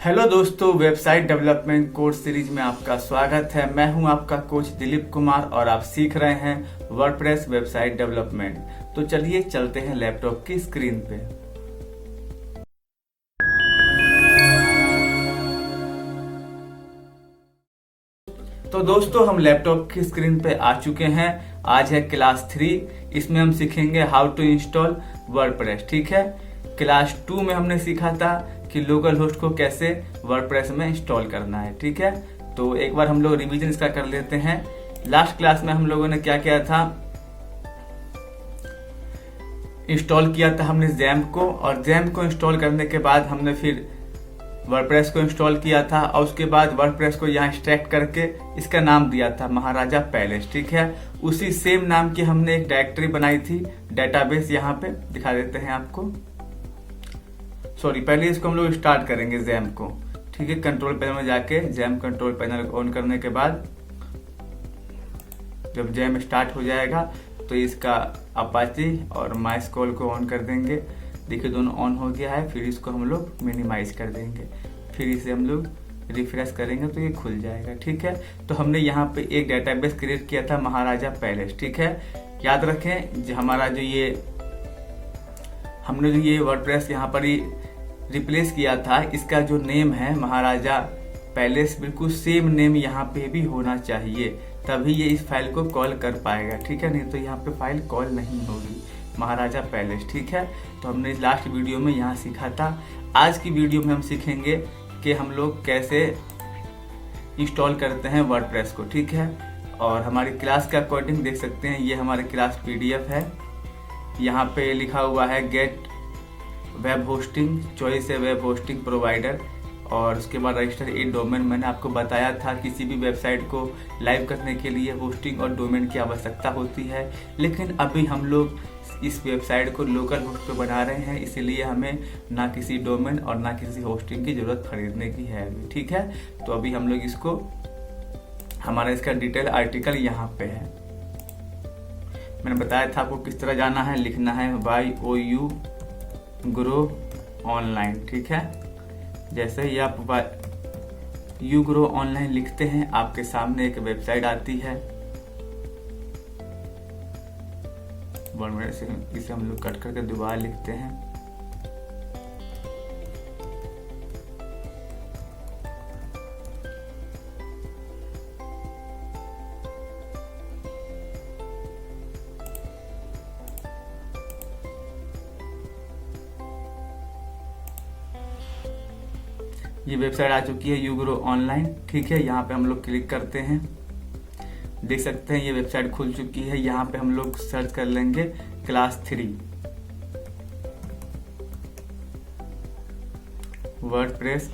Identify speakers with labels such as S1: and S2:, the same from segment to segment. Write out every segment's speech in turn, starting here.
S1: Hello दोस्तों, website development course series में आपका स्वागत है। मैं हूं आपका कोच दिलीप कुमार और आप सीख रहे हैं वर्डप्रेस वेबसाइट डेवलपमेंट। तो चलिए चलते हैं लैपटॉप की स्क्रीन पे। तो दोस्तों, हम लैपटॉप की स्क्रीन पे आ चुके हैं। आज है क्लास 3। इसमें हम सीखेंगे हाउ टू इंस्टॉल वर्डप्रेस। ठीक है, क्लास 2 में हमने सीखा था कि लोकल होस्ट को कैसे वर्डप्रेस में इंस्टॉल करना है। ठीक है, तो एक बार हम लोग रिवीजन इसका कर लेते हैं। लास्ट क्लास में हम लोगों ने क्या किया था, इंस्टॉल किया था हमने जैम्प को, और जैम्प को इंस्टॉल करने के बाद हमने फिर वर्डप्रेस को इंस्टॉल किया था, और उसके बाद वर्डप्रेस को यहाँ एक्सट्रैक्ट करके इसका नाम दिया था महाराजा पैलेस। ठीक है, उसी सेम नाम की हमने एक डायरेक्टरी बनाई थी, डेटाबेस। यहाँ पे दिखा देते हैं आपको। सॉरी, पहले इसको हम लोग स्टार्ट करेंगे जैम्प को। ठीक है, कंट्रोल पैनल में जाके जैम्प कंट्रोल पैनल ऑन करने के बाद जब जैम्प स्टार्ट हो जाएगा तो इसका अपाची और माइस्कॉल को ऑन कर देंगे। देखिए दोनों ऑन हो गया है। फिर इसको हम लोग मिनिमाइज कर देंगे, फिर इसे हम लोग रिफ्रेश करेंगे तो ये खुल जाएगा। ठीक है, तो हमने यहाँ पे एक डेटाबेस क्रिएट किया था महाराजा पैलेस। ठीक है, याद रखें जो हमारा हमने जो ये वर्डप्रेस यहाँ पर ही रिप्लेस किया था, इसका जो नेम है महाराजा पैलेस, बिल्कुल सेम नेम यहाँ पे भी होना चाहिए, तभी ये इस फाइल को कॉल कर पाएगा। ठीक है, नहीं तो यहाँ पे फाइल कॉल नहीं होगी, महाराजा पैलेस। ठीक है, तो हमने लास्ट वीडियो में यहाँ सीखा था। आज की वीडियो में हम सीखेंगे कि हम लोग कैसे इंस्टॉल करते हैं वर्डप्रेस को। ठीक है, और हमारी क्लास के अकॉर्डिंग देख सकते हैं, ये हमारी क्लास PDF है। यहाँ पे लिखा हुआ है गेट वेब होस्टिंग, चॉइस है वेब होस्टिंग प्रोवाइडर, और उसके बाद रजिस्टर ए डोमेन। मैंने आपको बताया था किसी भी वेबसाइट को लाइव करने के लिए होस्टिंग और डोमेन की आवश्यकता होती है, लेकिन अभी हम लोग इस वेबसाइट को लोकल होस्ट पे बना रहे हैं, इसीलिए हमें ना किसी डोमेन और ना किसी होस्टिंग की जरूरत खरीदने की है अभी। ठीक है, तो अभी हम लोग इसको, हमारा इसका डिटेल आर्टिकल यहाँ पे है। मैंने बताया था आपको किस तरह जाना है, लिखना है YOU ग्रो ऑनलाइन। ठीक है, जैसे ही आप यू ग्रो ऑनलाइन लिखते हैं, आपके सामने एक वेबसाइट आती है। 1 मिनट से इसे हम लोग कट करके दोबारा लिखते हैं। ये वेबसाइट आ चुकी है यू ग्रो ऑनलाइन। ठीक है, यहाँ पे हम लोग क्लिक करते हैं, देख सकते हैं ये वेबसाइट खुल चुकी है। यहाँ पे हम लोग सर्च कर लेंगे क्लास 3 वर्डप्रेस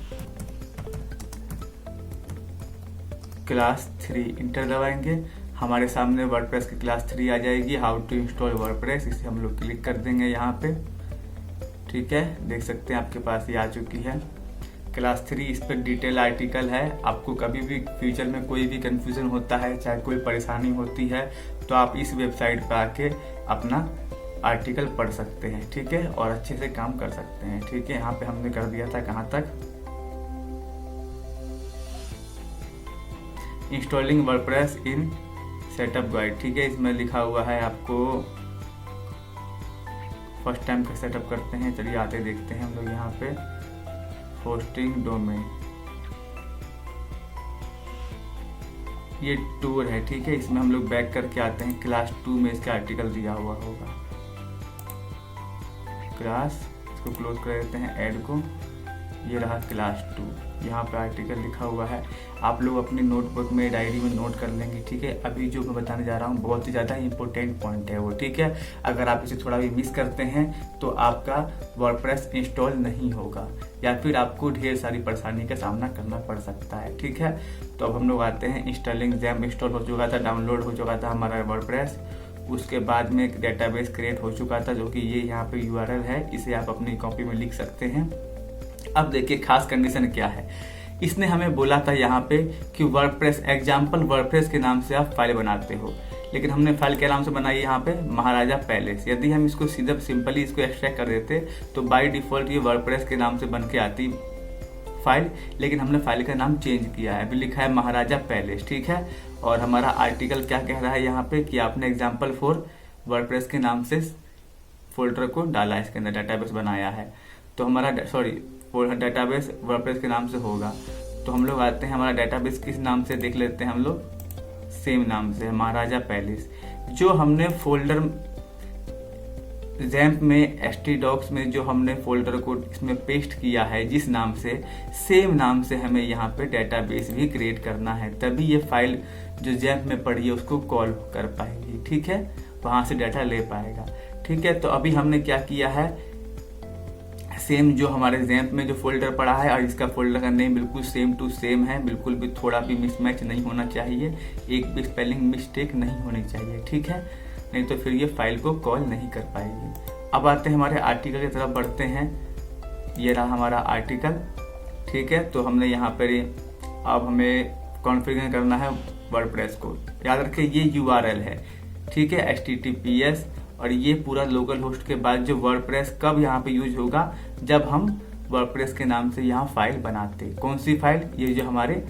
S1: क्लास 3, इंटर दबाएंगे। हमारे सामने वर्डप्रेस की क्लास 3 आ जाएगी, हाउ टू इंस्टॉल वर्डप्रेस। इसे हम लोग क्लिक कर देंगे यहाँ पे। ठीक है, देख सकते हैं आपके पास ये आ चुकी है क्लास 3। इस पर डिटेल आर्टिकल है। आपको कभी भी फ्यूचर में कोई भी कंफ्यूजन होता है, चाहे कोई परेशानी होती है, तो आप इस वेबसाइट पर आके अपना आर्टिकल पढ़ सकते हैं। ठीक है, और अच्छे से काम कर सकते हैं। ठीक है, यहाँ पे हमने कर दिया था कहाँ तक, इंस्टॉलिंग वर्डप्रेस इन सेटअप गाइड। ठीक है, इसमें लिखा हुआ है आपको फर्स्ट टाइम का सेटअप करते हैं। चलिए आते देखते हैं हम लोग यहाँ पे होस्टिंग डोमेन, ये टूर है। ठीक है, इसमें हम लोग बैक करके आते हैं। क्लास 2 में इसका आर्टिकल दिया हुआ होगा। क्लास, इसको क्लोज कर देते हैं, ऐड को। ये रहा क्लास 2, यहाँ पे आर्टिकल लिखा हुआ है। आप लोग अपनी नोटबुक में, डायरी में नोट कर लेंगे। ठीक है, अभी जो मैं बताने जा रहा हूँ बहुत ही ज़्यादा इंपॉर्टेंट पॉइंट है वो। ठीक है, अगर आप इसे थोड़ा भी मिस करते हैं तो आपका वर्डप्रेस इंस्टॉल नहीं होगा, या फिर आपको ढेर सारी परेशानी का सामना करना पड़ सकता है। ठीक है, तो अब हम लोग आते हैं, इंस्टॉलिंग जैम्प इंस्टॉल हो चुका था, डाउनलोड हो चुका था हमारा वर्डप्रेस। उसके बाद में एक डेटाबेस क्रिएट हो चुका था, जो कि ये यहाँ पे URL है। इसे आप अपनी कॉपी में लिख सकते हैं। अब देखिए खास कंडीशन क्या है, इसने हमें बोला था यहाँ पे कि वर्डप्रेस एग्जाम्पल वर्डप्रेस के नाम से आप फाइल बनाते हो, लेकिन हमने फाइल के नाम से बनाई यहाँ पे महाराजा पैलेस। यदि हम इसको सीधा सिंपली इसको एक्सट्रैक्ट कर देते तो बाय डिफॉल्ट ये वर्डप्रेस के नाम से बन के आती फाइल, लेकिन हमने फाइल का नाम चेंज किया है। अभी लिखा है महाराजा पैलेस, ठीक है। और हमारा आर्टिकल क्या कह रहा है यहाँ पे कि आपने example4 वर्डप्रेस के नाम से फोल्डर को डाला है, इसके अंदर डेटाबेस बनाया है। तो हमारा डेटाबेस वर्डप्रेस के नाम से होगा। तो हम लोग आते हैं, हमारा डेटाबेस किस नाम से देख लेते हैं हम लोग, सेम नाम से, महाराजा पैलेस। जो हमने फोल्डर जैम्प में htdocs में जो हमने फोल्डर को इसमें पेस्ट किया है जिस नाम से, सेम नाम से हमें यहाँ पे डेटाबेस भी क्रिएट करना है, तभी ये फाइल जो जैम्प में पड़ी है उसको कॉल कर पाएगी, ठीक है, वहां से डाटा ले पाएगा, ठीक है। तो अभी हमने क्या किया है, सेम जो हमारे जैम्प में जो फोल्डर पड़ा है और इसका फोल्डर का नेम बिल्कुल सेम टू सेम है, बिल्कुल भी थोड़ा भी मिसमैच नहीं होना चाहिए, एक भी स्पेलिंग मिस्टेक नहीं होनी चाहिए, ठीक है, नहीं तो फिर ये फाइल को कॉल नहीं कर पाएगी। अब आते हैं हमारे आर्टिकल की तरफ बढ़ते हैं। ये रहा हमारा आर्टिकल, ठीक है। तो हमने यहाँ पर अब हमें कॉन्फ़िगर करना है वर्डप्रेस को। याद रखें ये URL है, ठीक है, HTTPS, और ये पूरा लोकल होस्ट के बाद जो वर्डप्रेस कब यहाँ पे यूज होगा, जब हम वर्डप्रेस के नाम से यहाँ फाइल बनाते। कौन सी फाइल, ये जो हमारे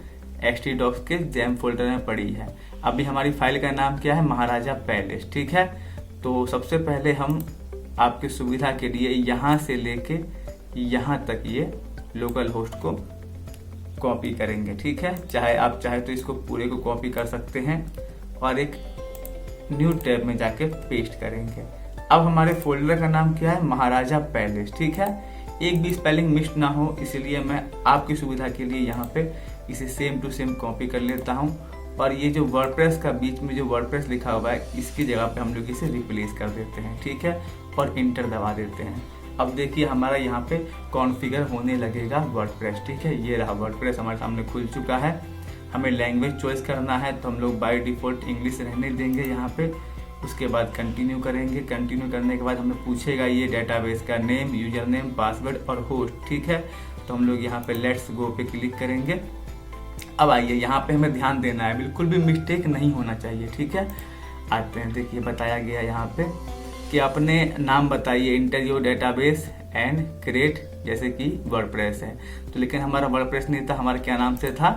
S1: htdocs के जैम फोल्डर में पड़ी है। अभी हमारी फाइल का नाम क्या है, महाराजा पैलेस, ठीक है। तो सबसे पहले हम आपकी सुविधा के लिए यहाँ से लेके यहाँ तक ये लोकल होस्ट को कॉपी करेंगे, ठीक है। चाहे आप चाहे तो इसको पूरे को कॉपी कर सकते हैं और एक न्यू टैब में जाके पेस्ट करेंगे। अब हमारे फोल्डर का नाम क्या है, महाराजा पैलेस, ठीक है। एक भी स्पेलिंग मिस ना हो, इसलिए मैं आपकी सुविधा के लिए यहाँ पे इसे सेम टू सेम कॉपी कर लेता हूँ, और ये जो वर्डप्रेस का बीच में जो वर्डप्रेस लिखा हुआ है इसकी जगह पे हम लोग इसे रिप्लेस कर देते हैं, ठीक है, और इंटर दबा देते हैं। अब देखिए हमारा यहाँ पे कॉन्फ़िगर होने लगेगा वर्डप्रेस, ठीक है। ये रहा वर्डप्रेस हमारे सामने खुल चुका है। हमें लैंग्वेज चॉइस करना है, तो हम लोग बाय डिफ़ॉल्ट इंग्लिश रहने देंगे यहाँ पे। उसके बाद कंटिन्यू करेंगे। कंटिन्यू करने के बाद हमें पूछेगा ये डेटाबेस का नेम, यूजर नेम, पासवर्ड और होस्ट, ठीक है। तो हम लोग यहाँ पे लेट्स गो पे क्लिक करेंगे। अब आइए यहाँ पे हमें ध्यान देना है, बिल्कुल भी मिस्टेक नहीं होना चाहिए, ठीक है। आते हैं, देखिए बताया गया यहाँ पे कि अपने नाम बताइए, inter your database and create, जैसे कि वर्डप्रेस है। तो लेकिन हमारा वर्डप्रेस नहीं था, हमारा क्या नाम से था,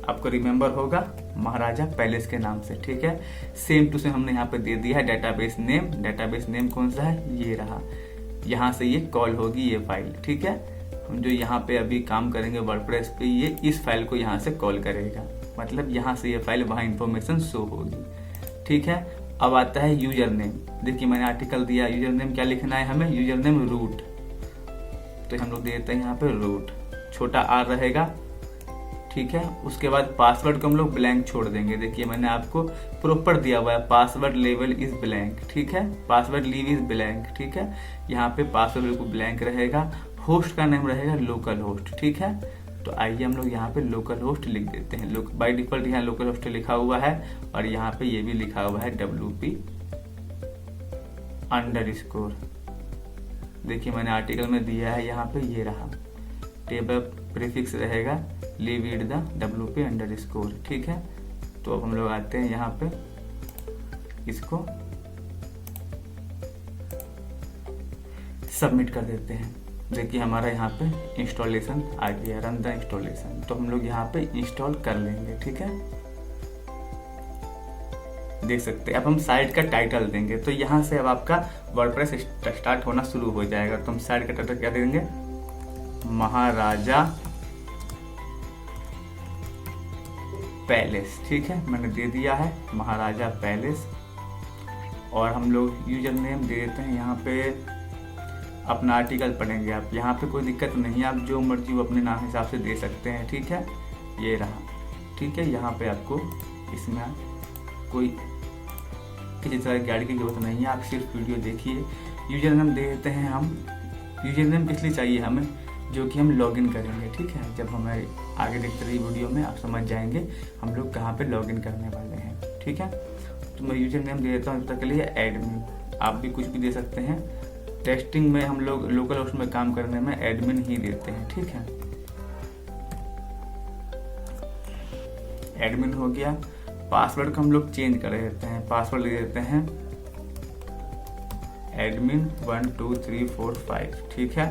S1: आपको रिमेंबर होगा, महाराजा पैलेस के नाम से, ठीक है। सेम टू सेम हमने यहाँ पे दे दिया है डेटाबेस नेम। डेटाबेस नेम कौन सा है, ये रहा। यहाँ से ये कॉल होगी ये फाइल, ठीक है। हम जो यहाँ पे अभी काम करेंगे वर्डप्रेस पे, ये इस फाइल को यहाँ से कॉल करेगा, मतलब यहाँ से ये फाइल वहाँ इंफॉर्मेशन शो होगी, ठीक है। अब आता है यूजर नेम। देखिए मैंने आर्टिकल दिया, यूजर नेम क्या लिखना है हमें, यूजर नेम रूट, तो हम लोग देते हैं यहाँ पे रूट, छोटा r रहेगा, ठीक है। उसके बाद पासवर्ड को हम लोग ब्लैंक छोड़ देंगे। देखिए मैंने आपको प्रॉपर दिया हुआ है, पासवर्ड लेवल इज ब्लैंक, ठीक है, पासवर्ड लीव इज ब्लैंक, ठीक है। यहाँ पे पासवर्ड बिल्कुल ब्लैंक रहेगा। होस्ट का नाम रहेगा लोकल होस्ट, ठीक है। तो आइए हम लोग यहाँ पे लोकल होस्ट लिख देते हैं। बाय डिफॉल्ट यहाँ लोकल होस्ट लिखा हुआ है, और यहाँ पे ये भी लिखा हुआ है WP _। देखिए मैंने आर्टिकल में दिया है यहाँ पे, ये रहा, टेबल प्रीफिक्स रहेगा लीव इट द WP _, ठीक है। तो अब हम लोग आते हैं यहाँ पे, इसको सबमिट कर देते हैं। देखिए हमारा यहाँ पे इंस्टॉलेशन आ गया, रन द इंस्टॉलेशन। तो हम लोग यहाँ पे इंस्टॉल कर लेंगे, ठीक है। देख सकते हैं। अब हम साइट का टाइटल देंगे, तो यहाँ से अब आपका वर्डप्रेस स्टार्ट होना शुरू हो जाएगा। तो हम साइट का टाइटल क्या देंगे, महाराजा पैलेस, ठीक है, मैंने दे दिया है महाराजा पैलेस। और हम लोग यूजर नेम दे देते हैं, यहाँ पे अपना आर्टिकल पढ़ेंगे आप, यहाँ पे कोई दिक्कत नहीं है, आप जो मर्जी वो अपने नाम हिसाब से दे सकते हैं, ठीक है। ये रहा, ठीक है। यहाँ पे आपको इसमें कोई किसी तरह की गाइड की जरूरत नहीं है, आप सिर्फ वीडियो देखिए। यूजर नेम दे देते हैं हम। यूजर नेम किस लिए चाहिए हमें, जो कि हम लॉगिन करेंगे, ठीक है। जब हमारे आगे देखते रहिए वीडियो में, आप समझ जाएंगे हम लोग कहाँ पे लॉगिन करने वाले हैं, ठीक है। तो मैं यूजर नेम दे देता हूँ तब तक के लिए एडमिन, आप भी कुछ भी दे सकते हैं। टेस्टिंग में हम लोग लोकल होस्ट में काम करने में एडमिन ही देते हैं, ठीक है। एडमिन हो गया। पासवर्ड को हम लोग चेंज कर देते हैं, पासवर्ड ले देते हैं एडमिन 1 2 3 4 5, ठीक है।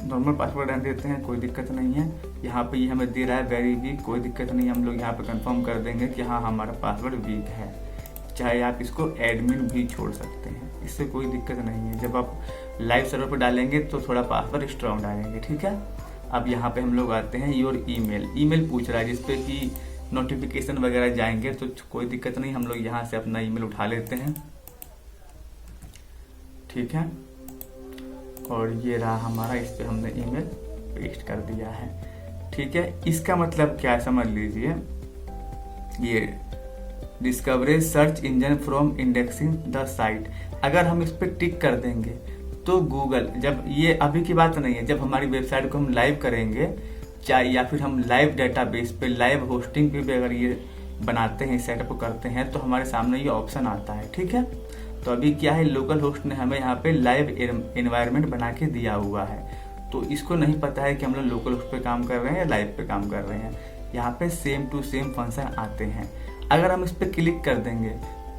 S1: नॉर्मल पासवर्ड रहने देते हैं, कोई दिक्कत नहीं है। यहाँ पे ये हमें दे रहा है वेरी वीक, कोई दिक्कत नहीं है, हम लोग यहाँ पे कंफर्म कर देंगे कि हाँ हमारा पासवर्ड वीक है। चाहे आप इसको एडमिन भी छोड़ सकते हैं, इससे कोई दिक्कत नहीं है। जब आप लाइव सर्वर पर डालेंगे तो थोड़ा पासवर्ड स्ट्रॉन्ग डालेंगे, ठीक है। अब यहाँ पे हम लोग आते हैं योर ईमेल पूछ रहा है, जिसपे कि नोटिफिकेशन वगैरह जाएंगे, तो कोई दिक्कत नहीं, हम लोग यहाँ से अपना ईमेल उठा लेते हैं, ठीक है। और ये रहा हमारा, इस पे हमने ईमेल पेस्ट कर दिया है, ठीक है। इसका मतलब क्या है समझ लीजिए, ये discourages search engine from indexing the site, अगर हम इस पर टिक कर देंगे तो गूगल, जब ये अभी की बात नहीं है, जब हमारी वेबसाइट को हम लाइव करेंगे चाहे या फिर हम लाइव डेटाबेस पे लाइव होस्टिंग पे भी अगर ये बनाते हैं, सेटअप करते हैं, तो हमारे सामने ये ऑप्शन आता है, ठीक है। तो अभी क्या है, लोकल होस्ट ने हमें यहाँ पे लाइव एनवायरनमेंट बना के दिया हुआ है, तो इसको नहीं पता है कि हम लोग लोकल होस्ट पे काम कर रहे हैं या लाइव पे काम कर रहे हैं। यहाँ पे सेम टू सेम फंक्शन आते हैं। अगर हम इस पर क्लिक कर देंगे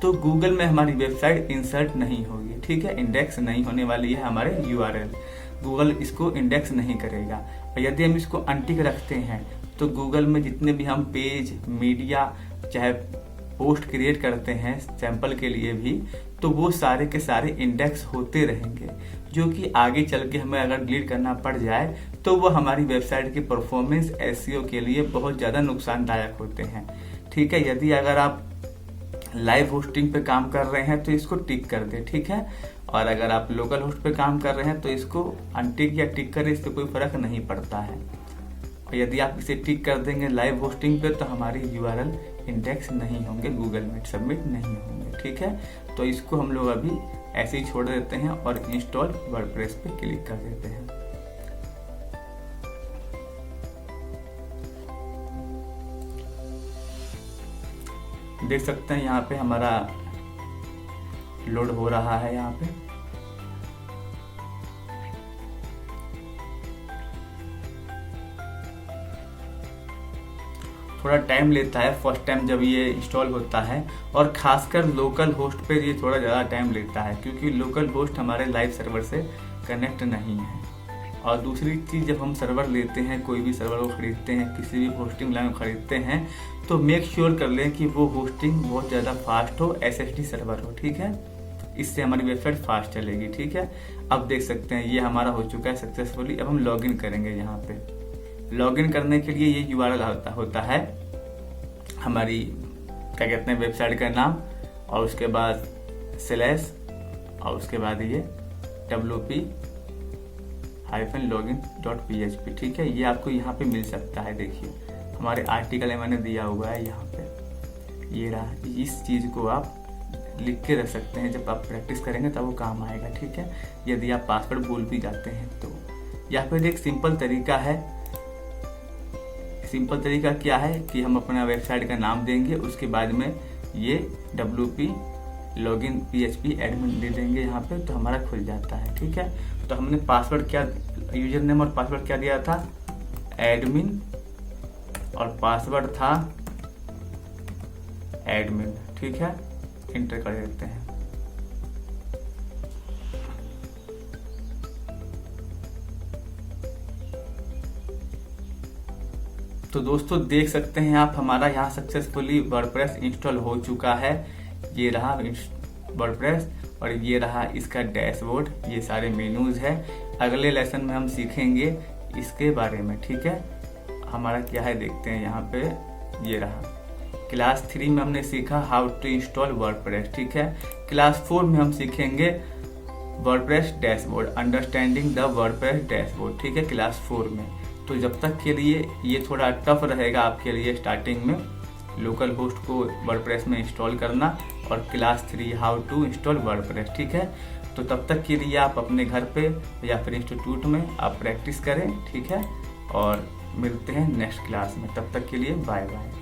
S1: तो गूगल में हमारी वेबसाइट इंसर्ट नहीं होगी, ठीक है, इंडेक्स नहीं होने वाली है हमारे URL, गूगल इसको इंडेक्स नहीं करेगा। और यदि हम इसको अनटिक रखते हैं तो गूगल में जितने भी हम पेज, मीडिया, चाहे पोस्ट क्रिएट करते हैं सैंपल के लिए भी, तो वो सारे के सारे इंडेक्स होते रहेंगे, जो कि आगे चल के हमें अगर डिलीट करना पड़ जाए तो वो हमारी वेबसाइट की परफॉर्मेंस SEO के लिए बहुत ज़्यादा नुकसानदायक होते हैं, ठीक है। यदि अगर आप लाइव होस्टिंग पे काम कर रहे हैं तो इसको टिक कर दें, ठीक है। और अगर आप लोकल होस्ट पे काम कर रहे हैं तो इसको अनटिक या टिक करें, इससे कोई फर्क नहीं पड़ता है। और यदि आप इसे टिक कर देंगे लाइव होस्टिंग पे तो हमारी URL इंडेक्स नहीं होंगे, गूगल में सबमिट नहीं होंगे, ठीक है। तो इसको हम लोग अभी ऐसे ही छोड़ देते हैं और इंस्टॉल वर्डप्रेस पे क्लिक कर देते हैं। देख सकते हैं यहाँ पे हमारा लोड हो रहा है। यहाँ पे थोड़ा टाइम लेता है फर्स्ट टाइम जब ये इंस्टॉल होता है, और खासकर लोकल होस्ट पे ये थोड़ा ज़्यादा टाइम लेता है, क्योंकि लोकल होस्ट हमारे लाइव सर्वर से कनेक्ट नहीं है। और दूसरी चीज़, जब हम सर्वर लेते हैं, कोई भी सर्वर को खरीदते हैं, किसी भी होस्टिंग लाइन को खरीदते हैं, तो मेक श्योर कर लें कि वो होस्टिंग बहुत ज़्यादा फास्ट हो, SSD सर्वर हो, ठीक है। इससे हमारी वेबसाइट फास्ट चलेगी, ठीक है। अब देख सकते हैं ये हमारा हो चुका है सक्सेसफुली। अब हम लॉगिन करेंगे। यहाँ पे लॉगिन करने के लिए ये URL होता है हमारी, क्या कहते हैं, वेबसाइट का नाम, और उसके बाद / और उसके बाद ये wp-login.php, ठीक है। ये आपको यहाँ पे मिल सकता है। देखिए हमारे आर्टिकल में मैंने दिया हुआ है यहाँ पे, ये रहा। इस चीज़ को आप लिख के रख सकते हैं, जब आप प्रैक्टिस करेंगे तब वो काम आएगा, ठीक है। यदि आप पासवर्ड भूल भी जाते हैं तो यहाँ पे एक सिंपल तरीका है। सिंपल तरीका क्या है कि हम अपना वेबसाइट का नाम देंगे, उसके बाद में ये wp-login.php एडमिन दे देंगे यहाँ पे, तो हमारा खुल जाता है, ठीक है। तो हमने पासवर्ड क्या, यूजर नेम और पासवर्ड क्या दिया था, एडमिन, और पासवर्ड था एडमिन, ठीक है। इंटर कर देते हैं। तो दोस्तों देख सकते हैं आप, हमारा यहाँ सक्सेसफुली वर्डप्रेस इंस्टॉल हो चुका है। ये रहा वर्डप्रेस और ये रहा इसका डैशबोर्ड, ये सारे मेनूज है। अगले लेसन में हम सीखेंगे इसके बारे में, ठीक है। हमारा क्या है देखते हैं यहाँ पे, ये रहा। क्लास 3 में हमने सीखा हाउ टू इंस्टॉल वर्डप्रेस, ठीक है। क्लास 4 में हम सीखेंगे WordPress dashboard, understanding the WordPress dashboard, ठीक है, क्लास 4 में। तो जब तक के लिए ये थोड़ा टफ रहेगा आपके लिए स्टार्टिंग में, लोकल होस्ट को वर्डप्रेस में इंस्टॉल करना, और class 3 how to install WordPress, ठीक है। तो तब तक के लिए आप अपने घर पे या फिर इंस्टीट्यूट में आप प्रैक्टिस करें, ठीक है। और मिलते हैं नेक्स्ट क्लास में, तब तक के लिए बाय बाय।